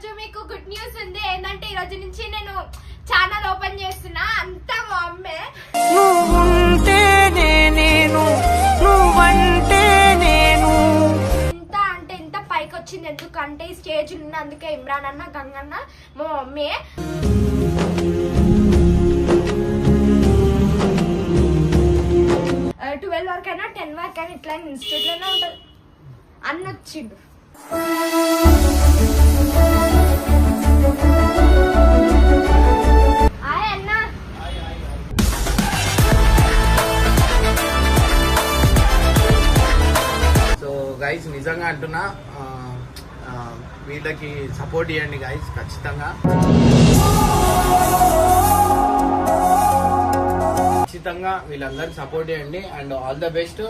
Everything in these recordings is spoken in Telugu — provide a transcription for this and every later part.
ఈరోజు మీకు గుడ్ న్యూస్ ఉంది. ఏంటంటే ఈ రోజు నుంచి నేను ఛానల్ ఓపెన్ చేస్తున్నా. అంతా మా అమ్మే. ఇంత అంటే ఇంత పైకి వచ్చింది ఎందుకంటే ఈ స్టేజ్ ఉన్నందుకే ఇమ్రాన్ అన్న గంగన్న మా మమ్మీ. 12 వరకైనా 10 వరకైనా ఇట్లా ఇన్స్టిట్యూట్ లోనే ఉంటది అన్న వచ్చిండు. సో గైస్ నిజంగా అంటున్నా, వీళ్ళకి సపోర్ట్ చేయండి గైస్ ఖచ్చితంగా. వీళ్ళందరికి సపోర్ట్ చేయండి and all the best.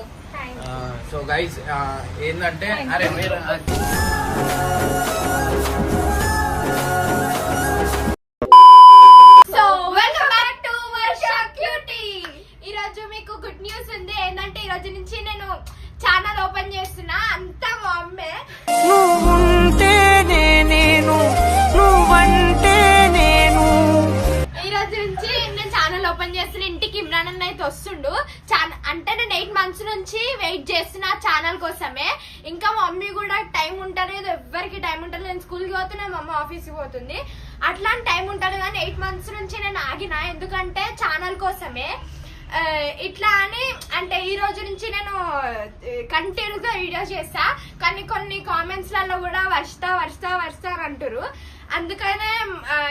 So guys ఏంటంటే అరే మీరు so welcome back to Varsha cutie. ఈ రోజు మీకు గుడ్ న్యూస్ ఉంది. ఏంటంటే ఈ రోజు నుంచి నేను ఛానల్ ఓపెన్ చేస్తున్నా. అంతా మా అమ్మే. ఈ రోజు నుంచి నేను ఛానల్ ఓపెన్ చేస్తున్నా. ఇంటికి ఇమ్రాన్ అన్న అయితే వస్తుండు. అంటే నేను 8 months నుంచి వెయిట్ చేస్తున్నా ఛానల్ కోసమే. ఇంకా మా మమ్మీ కూడా టైం ఉంటలేదు, ఎవ్వరికి టైం ఉంటుంది. నేను స్కూల్కి పోతున్నా, మా అమ్మ ఆఫీస్కి పోతుంది. అట్లాంటి టైం ఉంటుంది కానీ 8 months నుంచి నేను ఆగిన. ఎందుకంటే ఛానల్ కోసమే. ఇట్లా అని అంటే ఈ రోజు నుంచి నేను కంటిన్యూగా వీడియోస్ చేస్తా. కానీ కొన్ని కామెంట్స్ లలో కూడా వస్తా అని అంటారు. అందుకనే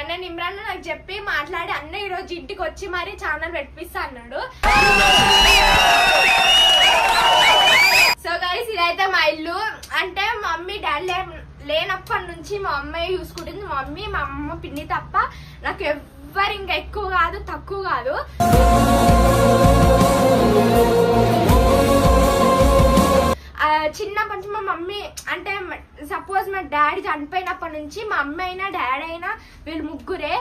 నేను ఇమ్రాన్ నాకు చెప్పి మాట్లాడి అన్న ఈ రోజు ఇంటికి వచ్చి మరి ఛానల్ పెట్టిస్తా అన్నాడు. సో గైస్ ఇదైతే మా ఇల్లు. అంటే మా మమ్మీ డాడీ లేనప్పటి నుంచి మా అమ్మాయి చూసుకుంటుంది. మా మమ్మీ మా అమ్మ పిన్ని తప్ప నాకు ఎవ్వరు ఇంకా ఎక్కువ కాదు తక్కువ కాదు. చిన్నప్పటి నుంచి మా మమ్మీ అంటే సపోజ్ మా డాడీ చనిపోయినప్పటి నుంచి మా అమ్మ అయినా డాడీ అయినా వీళ్ళు ముగ్గురే.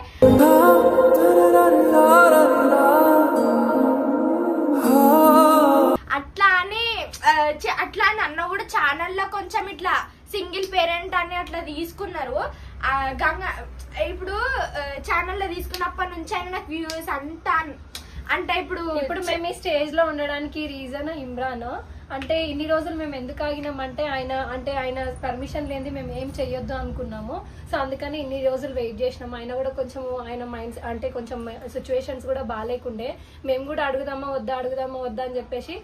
అట్లా అని అన్న కూడా ఛానల్లో కొంచెం ఇట్లా సింగిల్ పేరెంట్ అని అట్లా తీసుకున్నారు. గంగ ఇప్పుడు ఛానల్లో తీసుకున్నప్పటి నుంచి అయినా నాకు వ్యూస్ అంతా అంటే ఇప్పుడు మేము ఈ స్టేజ్ లో ఉండడానికి రీజన్ ఇమ్రాన్. అంటే ఇన్ని రోజులు మేము ఎందుకు ఆగినామంటే ఆయన పర్మిషన్ లేనిది మేము ఏం చెయ్యొద్దు అనుకున్నాము. సో అందుకని ఇన్ని రోజులు వెయిట్ చేసినాము. ఆయన కూడా కొంచెం ఆయన మైండ్స్ అంటే కొంచెం సిచ్యువేషన్స్ కూడా బాగాలేకుండే. మేము కూడా అడుగుదామా వద్దా అని చెప్పేసి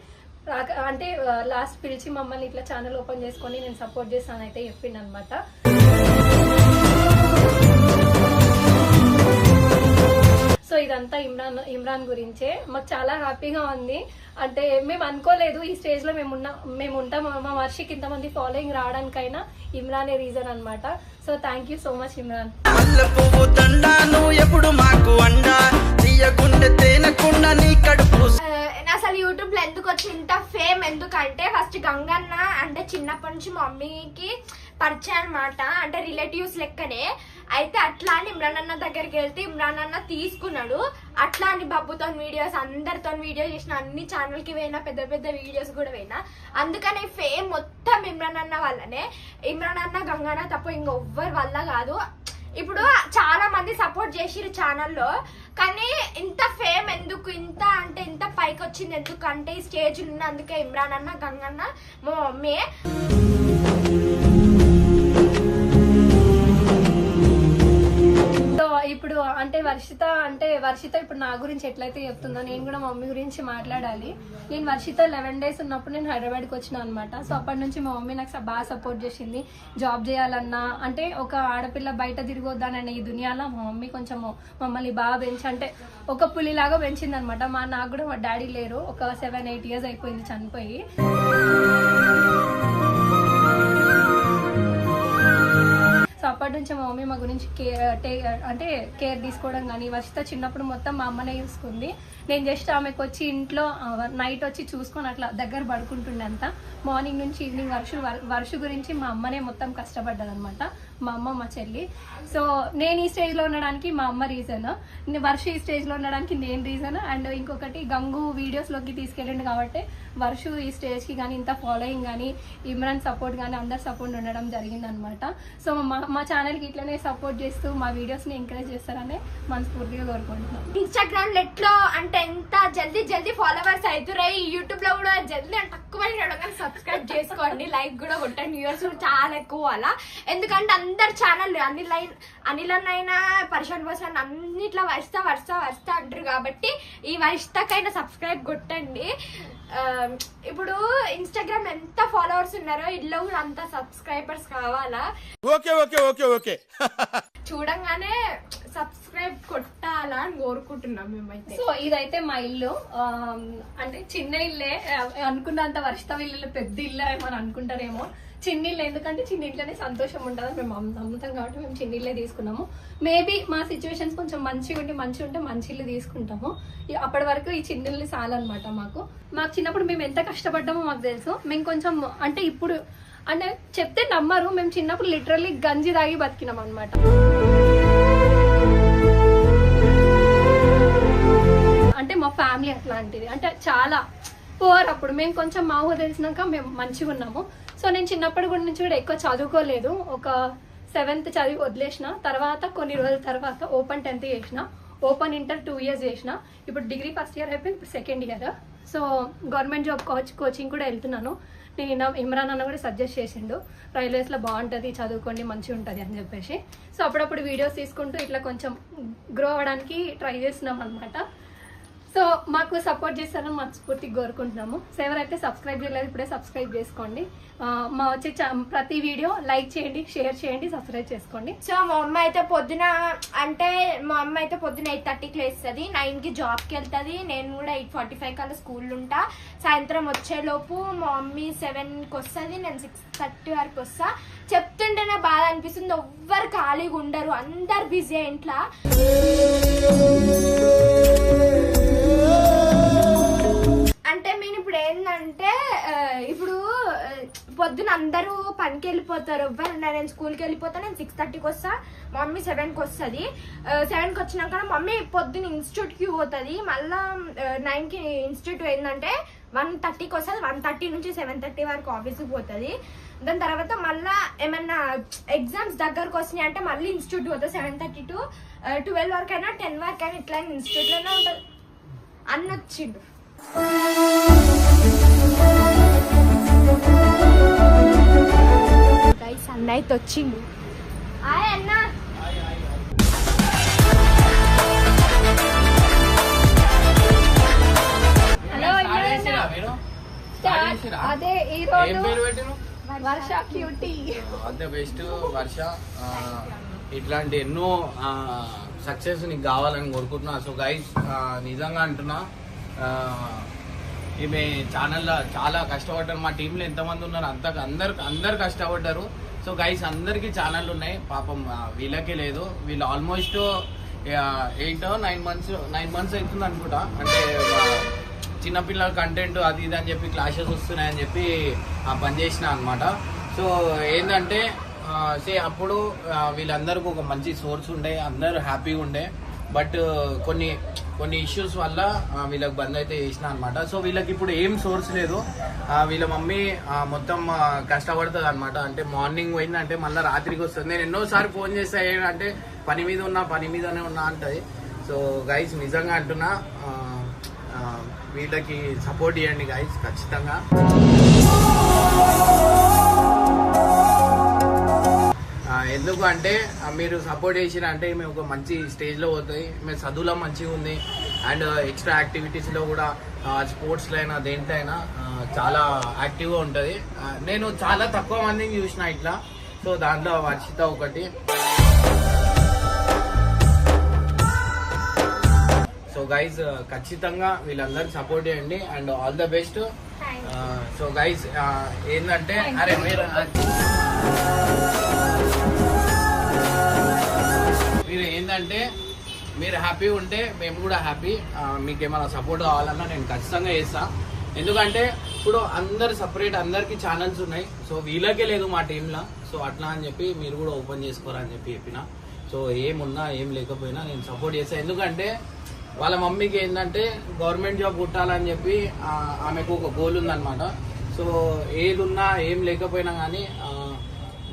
అంటే లాస్ట్ పిలిచి మమ్మల్ని ఇట్లా ఛానల్ ఓపెన్ చేసుకొని నేను సపోర్ట్ చేస్తానైతే చెప్పిండు అనమాట. సో ఇదంతా ఇమ్రాన్ గురించే. మాకు చాలా హ్యాపీగా ఉంది. అంటే మేము అనుకోలేదు ఈ స్టేజ్ లో మేము ఉంటాం. మా వర్షికి ఇంతమంది ఫాలోయింగ్ రావడానికైనా ఇమ్రానే రీజన్ అనమాట. So thank you so much Imran. అసలు యూట్యూబ్ లో ఎందుకు వచ్చి ఇంత ఫేమ్ ఎందుకంటే ఫస్ట్ గంగన్న అంటే చిన్నప్పటి నుంచి మా మమ్మీకి పరిచయం అనమాట. అంటే రిలేటివ్స్ లెక్కనే. అయితే అట్లా అని ఇమ్రాన్ అన్న దగ్గరికి వెళ్తే ఇమ్రాన్ అన్న తీసుకున్నాడు. అట్లా అని బాబుతో వీడియోస్ అందరితో వీడియోస్ చేసిన, అన్ని ఛానల్ కి పోయినా, పెద్ద పెద్ద వీడియోస్ కూడా పోయినా. అందుకని ఫేమ్ మొత్తం ఇమ్రాన్ అన్న వల్లనే. ఇమ్రాన్ అన్న గంగన్న తప్ప ఇంకొవ్వరి వల్ల కాదు. ఇప్పుడు చాలా మంది సపోర్ట్ చేసిరు ఛానల్లో. కానీ ఇంత ఫేమ్ ఎందుకు, ఇంత అంటే ఇంత పైకి వచ్చింది ఎందుకంటే ఈ స్టేజ్ ఉన్నందుకే ఇమ్రాన్ అన్న గంగన్న మా మమ్మీ. ఇప్పుడు అంటే వర్షిత ఇప్పుడు నా గురించి ఎట్లయితే చెప్తుందో నేను కూడా మా మమ్మీ గురించి మాట్లాడాలి. నేను వర్షిత 11 days ఉన్నప్పుడు నేను హైదరాబాద్కి వచ్చిన అనమాట. సో అప్పటి నుంచి మా మమ్మీ నాకు బాగా సపోర్ట్ చేసింది. జాబ్ చేయాలన్నా అంటే ఒక ఆడపిల్ల బయట తిరగొద్దానని ఈ దునియాలో మా మమ్మీ కొంచెం మమ్మల్ని బాగా పెంచి అంటే ఒక పులిలాగా పెంచింది అనమాట. నాకు కూడా మా డాడీ లేరు, ఒక 7-8 years అయిపోయింది చనిపోయి. సో అప్పటి నుంచి మా మమ్మీ మా గురించి కేర్ తీసుకోవడం కానీ, వర్షిత చిన్నప్పుడు మొత్తం మా అమ్మనే చూసుకుంది. నేను జస్ట్ ఆమెకు వచ్చి ఇంట్లో నైట్ వచ్చి చూసుకొని అట్లా దగ్గర పడుకుంటుండే. అంతా మార్నింగ్ నుంచి ఈవినింగ్ వర్షు గురించి మా అమ్మనే మొత్తం కష్టపడ్డది అనమాట. మా అమ్మ మా చెల్లి. సో నేను ఈ స్టేజ్లో ఉండడానికి మా అమ్మ రీజన్, వర్ష ఈ స్టేజ్లో ఉండడానికి నేను రీజన్. అండ్ ఇంకొకటి గంగు వీడియోస్లోకి తీసుకెళ్ళిండు కాబట్టి వర్షు ఈ స్టేజ్కి కానీ ఇంత ఫాలోయింగ్ కానీ ఇమ్రాన్ సపోర్ట్ కానీ అందరు సపోర్ట్ ఉండడం జరిగిందనమాట. సో మా ఛానల్కి ఇట్లనే సపోర్ట్ చేస్తూ మా వీడియోస్ని ఎంకరేజ్ చేస్తారని మనస్ఫూర్తిగా కోరుకుంటున్నాం. ఇన్స్టాగ్రామ్ ఎట్లో అంటే ఎంత జల్దీ ఫాలోవర్స్ అవుతున్నాయి, యూట్యూబ్ లో కూడా జల్దీ అంటే తక్కువ సబ్స్క్రైబ్ చేసుకోండి, లైక్ కూడా కొట్టండి. వ్యూవర్స్ కూడా చాలా ఎక్కువ అలా, ఎందుకంటే అందరు ఛానల్ అనిలనైనా పరిశాన్ పోసిన అన్నిట్లో వరుస అంటారు కాబట్టి ఈ వరిష్టకైనా సబ్స్క్రైబ్ కొట్టండి. ఇప్పుడు ఇన్స్టాగ్రామ్ ఎంత ఫాలోవర్స్ ఉన్నారో ఇల్లు కూడా అంత సబ్స్క్రైబర్స్ కావాలా. ఓకే చూడంగానే సబ్స్క్రైబ్ కొట్టాలా అని కోరుకుంటున్నాం మేమైతే. సో ఇదైతే మా ఇల్లు, అంటే చిన్న ఇల్లే అనుకున్నంత వర్షిత ఇల్లు పెద్ద ఇల్లు ఏమని అనుకుంటారేమో. చిన్న ఇల్లు, ఎందుకంటే చిన్న ఇంట్లోనే సంతోషం ఉంటుంది మేము నమ్ముతాం కాబట్టి మేము చిన్న ఇల్లే తీసుకున్నాము. మేబీ మా సిచ్యువేషన్స్ కొంచెం మంచిగా ఉంటే మంచి ఇల్లు తీసుకుంటాము. అప్పటి వరకు ఈ చిన్న ఇల్లు చాలన్నమాట. మాకు చిన్నప్పుడు మేము ఎంత కష్టపడ్డామో మాకు తెలుసు. మేము కొంచెం అంటే ఇప్పుడు అంటే చెప్తే నమ్మరు, మేము చిన్నప్పుడు లిటరల్లీ గంజి తాగి బతికినాం అనమాట. అంటే మా ఫ్యామిలీ అట్లాంటిది, అంటే చాలా పువర్. అప్పుడు మేము కొంచెం మా ఊహ తెలిసినాక మేము మంచిగా ఉన్నాము. సో నేను చిన్నప్పటి నుంచి కూడా ఎక్కువ చదువుకోలేదు, ఒక 7th చదివి వదిలేసిన. తర్వాత కొన్ని రోజుల తర్వాత ఓపెన్ 10th చేసిన, ఓపెన్ ఇంటర్ 2 years చేసిన. ఇప్పుడు డిగ్రీ ఫస్ట్ ఇయర్ అయిపోయింది, ఇప్పుడు second year. So government job coaching కూడా వెళ్తున్నాను. నేను ఇమ్రాన్ అన్న కూడా సజెస్ట్ చేసిండు, రైల్వేస్లో బాగుంటుంది చదువుకోండి మంచిగా ఉంటుంది అని చెప్పేసి. సో అప్పుడప్పుడు వీడియోస్ తీసుకుంటూ ఇట్లా కొంచెం గ్రో అవ్వడానికి ట్రై చేస్తున్నాం అనమాట. సో మాకు సపోర్ట్ చేస్తారని మనస్ఫూర్తిగా కోరుకుంటున్నాము. సో ఎవరైతే సబ్స్క్రైబ్ చేయలేదు ఇప్పుడే సబ్స్క్రైబ్ చేసుకోండి. మా వచ్చే ప్రతి వీడియో లైక్ చేయండి, షేర్ చేయండి, సబ్స్క్రైబ్ చేసుకోండి. సో మా అమ్మ అయితే పొద్దున 8:30కి లేస్తుంది, 9కి జాబ్కి వెళ్తుంది. నేను కూడా 8:45 కల్లా స్కూల్ ఉంటా. సాయంత్రం వచ్చేలోపు మా మమ్మీ 7కి వస్తుంది, నేను 6:30 వరకు వస్తా. చెప్తుంటేనే బాధ అనిపిస్తుంది, ఎవ్వరు ఖాళీగా ఉండరు, అందరు బిజీ ఇంట్లో. అంటే నేను ఇప్పుడు ఏంటంటే ఇప్పుడు పొద్దున అందరూ పనికి వెళ్ళిపోతారు, ఎవ్వరు నేను స్కూల్కి వెళ్ళిపోతా. నేను 6:30కి వస్తా, మా మమ్మీ 7కి వస్తుంది. 7కి వచ్చినాక మమ్మీ పొద్దున్న ఇన్స్టిట్యూట్కి పోతుంది. మళ్ళీ 9కి ఇన్స్టిట్యూట్ ఏంటంటే 1:30కి వస్తుంది. 1:30 నుంచి 7:30 వరకు ఆఫీస్కి పోతుంది. దాని తర్వాత మళ్ళీ ఏమన్నా ఎగ్జామ్స్ దగ్గరకు వస్తున్నాయి అంటే మళ్ళీ ఇన్స్టిట్యూట్ పోతుంది. 7:30 to 12 వరకు అయినా 10 వరకు అయినా ఇట్లా ఇన్స్టిట్యూట్లోనే ఉంటుంది. అన్న వచ్చిండు, అన్న అయితే వచ్చిండు. హాయ్ అన్న. హలో, అదే ఈ రోజు వర్ష క్యూటీ ఆల్ ద బెస్ట్ వర్ష. ఇట్లాంటి ఎన్నో సక్సెస్ నీకు కావాలని కోరుకుంటున్నా. సో గైస్ నిజంగా అంటున్నా, ఈమె ఛానల్లో చాలా కష్టపడ్డారు. మా టీంలో ఎంతమంది ఉన్నారు అందరు కష్టపడ్డారు. సో గైస్ అందరికీ ఛానళ్ళు ఉన్నాయి, పాపం వీళ్ళకే లేదు. వీళ్ళు ఆల్మోస్ట్ 9 months అవుతుంది అనుకుంటా. అంటే చిన్నపిల్లల కంటెంట్ అది ఇది అని చెప్పి క్లాషెస్ వస్తున్నాయని చెప్పి పని చేసిన అనమాట. సో ఏంటంటే అప్పుడు వీళ్ళందరికీ ఒక మంచి సోర్స్ ఉండే, అందరూ హ్యాపీగా ఉండే. బట్ కొన్ని ఇష్యూస్ వల్ల వీళ్ళకి బంద్ అయితే చేసిన అనమాట. సో వీళ్ళకి ఇప్పుడు ఏం సోర్స్ లేదు. వీళ్ళ మమ్మీ మొత్తం కష్టపడుతుంది అనమాట. అంటే మార్నింగ్ పోయిందంటే మళ్ళీ రాత్రికి వస్తుంది. నేను ఎన్నోసారి ఫోన్ చేస్తా అంటే పని మీదనే ఉన్నా అంటది. సో గైస్ నిజంగా అంటున్నా, వీళ్ళకి సపోర్ట్ చేయండి గైస్ ఖచ్చితంగా. ఎందుకు అంటే మీరు సపోర్ట్ చేసిరంటే మేము ఒక మంచి స్టేజ్లో పోతుంది. మేము చదువులో మంచిగా ఉంది, అండ్ ఎక్స్ట్రా యాక్టివిటీస్లో కూడా స్పోర్ట్స్లో అయినా దేంట్లో అయినా చాలా యాక్టివ్గా ఉంటుంది. నేను చాలా తక్కువ మందిని చూసిన ఇట్లా. సో దాంట్లో వర్షిత ఒకటి. సో గైజ్ ఖచ్చితంగా వీళ్ళందరికీ సపోర్ట్ చేయండి and all the best. So guys ఏంటంటే అరే మీరు ఏంటంటే మీరు హ్యాపీ ఉంటే మేము కూడా హ్యాపీ. మీకు ఏమైనా సపోర్ట్ కావాలన్నా నేను ఖచ్చితంగా చేస్తా. ఎందుకంటే ఇప్పుడు అందరు సపరేట్ అందరికి ఛానల్స్ ఉన్నాయి. సో వీళ్ళకే లేదు మా టీంలో. సో అట్లా అని చెప్పి మీరు కూడా ఓపెన్ చేసుకోరని చెప్పి చెప్పిన. సో ఏమున్నా ఏం లేకపోయినా నేను సపోర్ట్ చేస్తాను. ఎందుకంటే వాళ్ళ మమ్మీకి ఏంటంటే గవర్నమెంట్ జాబ్ కొట్టాలని చెప్పి ఆమెకు ఒక గోల్ ఉందన్నమాట. సో ఏది ఉన్నా ఏం లేకపోయినా కానీ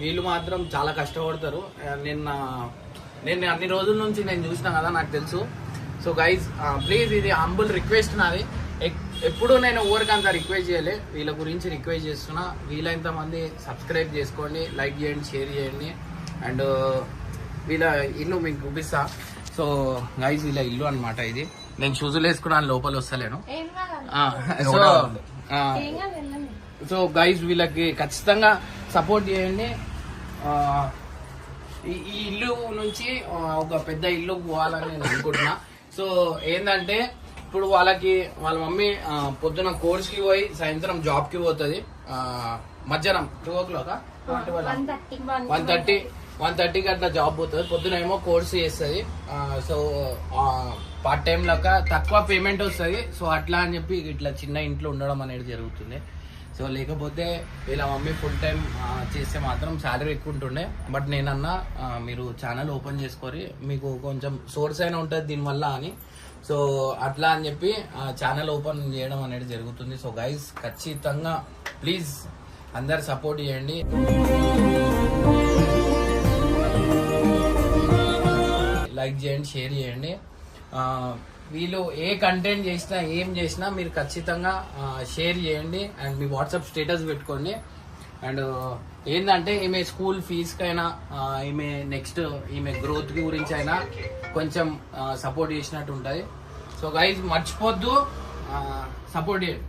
వీళ్ళు మాత్రం చాలా కష్టపడతారు. నేను అన్ని రోజుల నుంచి నేను చూసినా కదా, నాకు తెలుసు. సో గైజ్ ప్లీజ్ ఇది హంబుల్ రిక్వెస్ట్ నాది. ఎప్పుడు నేను ఎవరికి అంత రిక్వెస్ట్ చేయలే, వీళ్ళ గురించి రిక్వెస్ట్ చేస్తున్నా. వీళ్ళంత మంది సబ్స్క్రైబ్ చేసుకోండి, లైక్ చేయండి, షేర్ చేయండి. అండ్ వీళ్ళ ఇల్లు మీకు చూపిస్తా. సో గైజ్ వీళ్ళ ఇల్లు అన్నమాట ఇది. నేను షూజులు వేసుకున్నాను, లోపల వస్తలేను. సో గైజ్ వీళ్ళకి ఖచ్చితంగా సపోర్ట్ చేయండి. ఈ ఇల్లు నుంచి ఒక పెద్ద ఇల్లు పోవాలని నేను అనుకుంటున్నా. సో ఏంటంటే ఇప్పుడు వాళ్ళ మమ్మీ పొద్దున కోర్స్ కి పోయి సాయంత్రం జాబ్ కి పోతుంది. మధ్యాహ్నం 2 o'clock 1:30కి అట్లా జాబ్ పోతుంది. పొద్దున ఏమో కోర్స్ చేస్తుంది. సో పార్ట్ టైం లెక్క తక్కువ పేమెంట్ వస్తుంది. సో అట్లా అని చెప్పి ఇట్లా చిన్న ఇంట్లో ఉండడం అనేది జరుగుతుంది. సో లేకపోతే వీళ్ళ మమ్మీ ఫుల్ టైం చేస్తే మాత్రం శాలరీ ఎక్కువ ఉంటుండే. బట్ నేనన్నా మీరు ఛానల్ ఓపెన్ చేసుకొని మీకు కొంచెం సోర్స్ అయినా ఉంటుంది దీనివల్ల అని. సో అట్లా అని చెప్పి ఛానల్ ఓపెన్ చేయడం అనేది జరుగుతుంది. సో గైస్ ఖచ్చితంగా ప్లీజ్ అందరు సపోర్ట్ చేయండి. లైక్ చేయండి, షేర్ చేయండి. వీళ్ళు ఏ కంటెంట్ చేసినా ఏం చేసినా మీరు ఖచ్చితంగా షేర్ చేయండి. అండ్ మీ వాట్సాప్ స్టేటస్ పెట్టుకోండి. అండ్ ఏంటంటే ఈమె స్కూల్ ఫీజుకైనా ఈమె నెక్స్ట్ ఈమె గ్రోత్ గురించి అయినా కొంచెం సపోర్ట్ చేసినట్టు ఉంటుంది. సో గైజ్ మర్చిపోద్దు, సపోర్ట్ చేయండి.